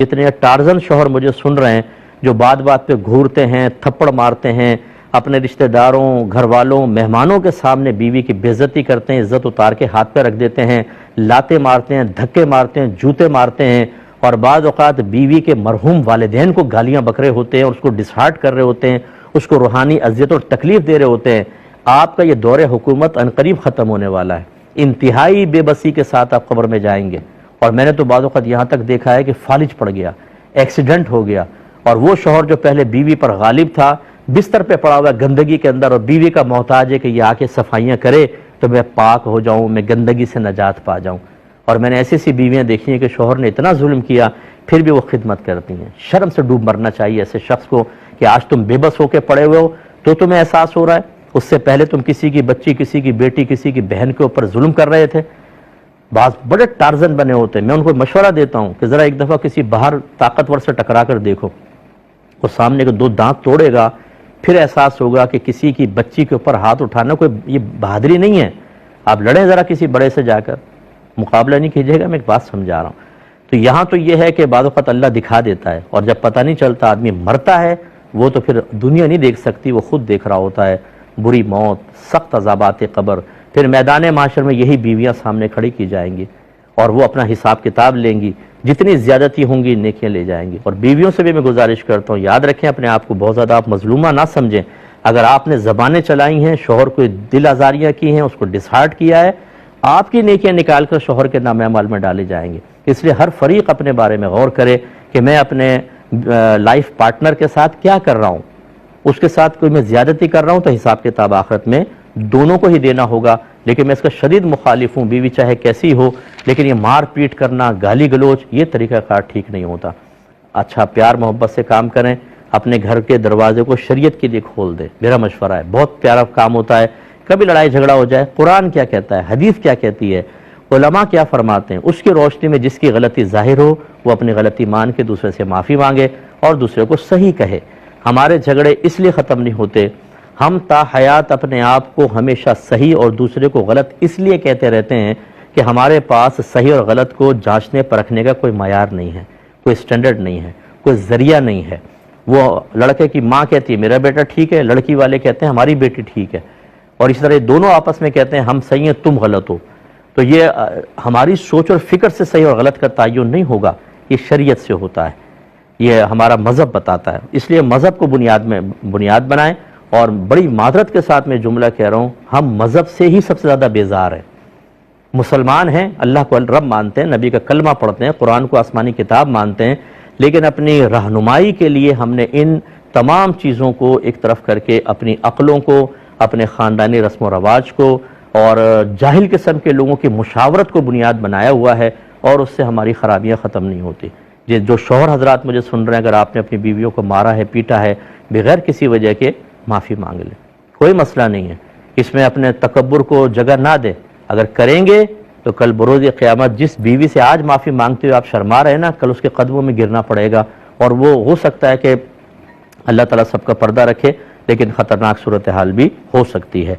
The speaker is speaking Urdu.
جتنے ٹارزن شوہر مجھے سن رہے ہیں جو بات بات پہ گھورتے ہیں، تھپڑ مارتے ہیں، اپنے رشتہ داروں، گھر والوں، مہمانوں کے سامنے بیوی کی بے عزتی کرتے ہیں، عزت اتار کے ہاتھ پہ رکھ دیتے ہیں، لاتے مارتے ہیں، دھکے مارتے ہیں، جوتے مارتے ہیں، اور بعض اوقات بیوی کے مرحوم والدین کو گالیاں بک رہے ہوتے ہیں اور اس کو ڈسہارٹ کر رہے ہوتے ہیں، اس کو روحانی اذیت اور تکلیف دے رہے ہوتے ہیں۔ آپ کا یہ دور حکومت عنقریب ختم ہونے والا ہے۔ انتہائی بے بسی کے ساتھ آپ قبر میں جائیں گے۔ اور میں نے تو بعض اوقات یہاں تک دیکھا ہے کہ فالج پڑ گیا، ایکسیڈنٹ ہو گیا، اور وہ شوہر جو پہلے بیوی پر غالب تھا بستر پہ پڑا ہوا گندگی کے اندر، اور بیوی کا محتاج ہے کہ یہ آ کے صفائیاں کرے تو میں پاک ہو جاؤں، میں گندگی سے نجات پا جاؤں۔ اور میں نے ایسی بیویاں دیکھی ہیں کہ شوہر نے اتنا ظلم کیا پھر بھی وہ خدمت کرتی ہیں۔ شرم سے ڈوب مرنا چاہیے ایسے شخص کو کہ آج تم بے بس ہو کے پڑے ہوئے ہو تو تمہیں احساس ہو رہا ہے، اس سے پہلے تم کسی کی بچی، کسی کی بیٹی، کسی کی بہن کے اوپر ظلم کر رہے تھے۔ بعض بڑے ٹارزن بنے ہوتے ہیں، میں ان کو مشورہ دیتا ہوں کہ ذرا ایک دفعہ کسی باہر طاقتور سے ٹکرا کر دیکھو، اور سامنے کے 2 دانت توڑے گا پھر احساس ہوگا کہ کسی کی بچی کے اوپر ہاتھ اٹھانا کوئی یہ بہادری نہیں ہے۔ آپ لڑیں ذرا کسی بڑے سے جا کر، مقابلہ نہیں کیجیے گا، میں ایک بات سمجھا رہا ہوں۔ تو یہاں تو یہ ہے کہ بعض اوقات اللہ دکھا دیتا ہے، اور جب پتہ نہیں چلتا آدمی مرتا ہے وہ تو پھر دنیا نہیں دیکھ سکتی، وہ خود دیکھ رہا ہوتا ہے بری موت، سخت عذابات قبر۔ پھر میدان معاشر میں یہی بیویاں سامنے کھڑی کی جائیں گی اور وہ اپنا حساب کتاب لیں گی، جتنی زیادتی ہوں گی نیکیاں لے جائیں گی۔ اور بیویوں سے بھی میں گزارش کرتا ہوں، یاد رکھیں اپنے آپ کو بہت زیادہ آپ مظلومہ نہ سمجھیں۔ اگر آپ نے زبانیں چلائی ہیں، شوہر کو دل آزاریاں کی ہیں، اس کو ڈسہارٹ کیا ہے، آپ کی نیکیاں نکال کر شوہر کے نام اعمال میں ڈالے جائیں گے۔ اس لیے ہر فریق اپنے بارے میں غور کرے کہ میں اپنے لائف پارٹنر کے ساتھ کیا کر رہا ہوں۔ اس کے ساتھ کوئی میں زیادتی کر رہا ہوں تو حساب کتاب آخرت میں دونوں کو ہی دینا ہوگا۔ لیکن میں اس کا شدید مخالف ہوں، بیوی چاہے کیسی ہو، لیکن یہ مار پیٹ کرنا، گالی گلوچ، یہ طریقہ کار ٹھیک نہیں ہوتا۔ اچھا پیار محبت سے کام کریں، اپنے گھر کے دروازے کو شریعت کے لیے کھول دیں، میرا مشورہ ہے۔ بہت پیارا کام ہوتا ہے، کبھی لڑائی جھگڑا ہو جائے، قرآن کیا کہتا ہے، حدیث کیا کہتی ہے، علماء کیا فرماتے ہیں، اس کی روشنی میں جس کی غلطی ظاہر ہو وہ اپنی غلطی مان کے دوسرے سے معافی مانگے اور دوسرے کو صحیح کہے۔ ہمارے جھگڑے اس لیے ختم نہیں ہوتے، ہم تا حیات اپنے آپ کو ہمیشہ صحیح اور دوسرے کو غلط اس لیے کہتے رہتے ہیں کہ ہمارے پاس صحیح اور غلط کو جانچنے پرکھنے کا کوئی معیار نہیں ہے، کوئی سٹینڈرڈ نہیں ہے، کوئی ذریعہ نہیں ہے۔ وہ لڑکے کی ماں کہتی ہے میرا بیٹا ٹھیک ہے، لڑکی والے کہتے ہیں ہماری بیٹی ٹھیک ہے، اور اس طرح یہ دونوں آپس میں کہتے ہیں ہم صحیح ہیں تم غلط ہو۔ تو یہ ہماری سوچ اور فکر سے صحیح اور غلط کا تعین نہیں ہوگا، یہ شریعت سے ہوتا ہے، یہ ہمارا مذہب بتاتا ہے۔ اس لیے مذہب کو بنیاد بنائیں، اور بڑی معذرت کے ساتھ میں جملہ کہہ رہا ہوں، ہم مذہب سے ہی سب سے زیادہ بیزار ہیں۔ مسلمان ہیں، اللہ کو رب مانتے ہیں، نبی کا کلمہ پڑھتے ہیں، قرآن کو آسمانی کتاب مانتے ہیں، لیکن اپنی رہنمائی کے لیے ہم نے ان تمام چیزوں کو ایک طرف کر کے اپنی عقلوں کو، اپنے خاندانی رسم و رواج کو اور جاہل قسم کے لوگوں کی مشاورت کو بنیاد بنایا ہوا ہے، اور اس سے ہماری خرابیاں ختم نہیں ہوتی۔ جو شوہر حضرات مجھے سن رہے ہیں، اگر آپ نے اپنی بیویوں کو مارا ہے، پیٹا ہے، بغیر کسی وجہ کے معافی مانگ لیں، کوئی مسئلہ نہیں ہے۔ اس میں اپنے تکبر کو جگہ نہ دیں، اگر کریں گے تو کل بروز قیامت جس بیوی سے آج معافی مانگتے ہوئے آپ شرما رہے ہیں نا، کل اس کے قدموں میں گرنا پڑے گا، اور وہ ہو سکتا ہے کہ اللہ تعالیٰ سب کا پردہ رکھے، لیکن خطرناک صورتحال بھی ہو سکتی ہے۔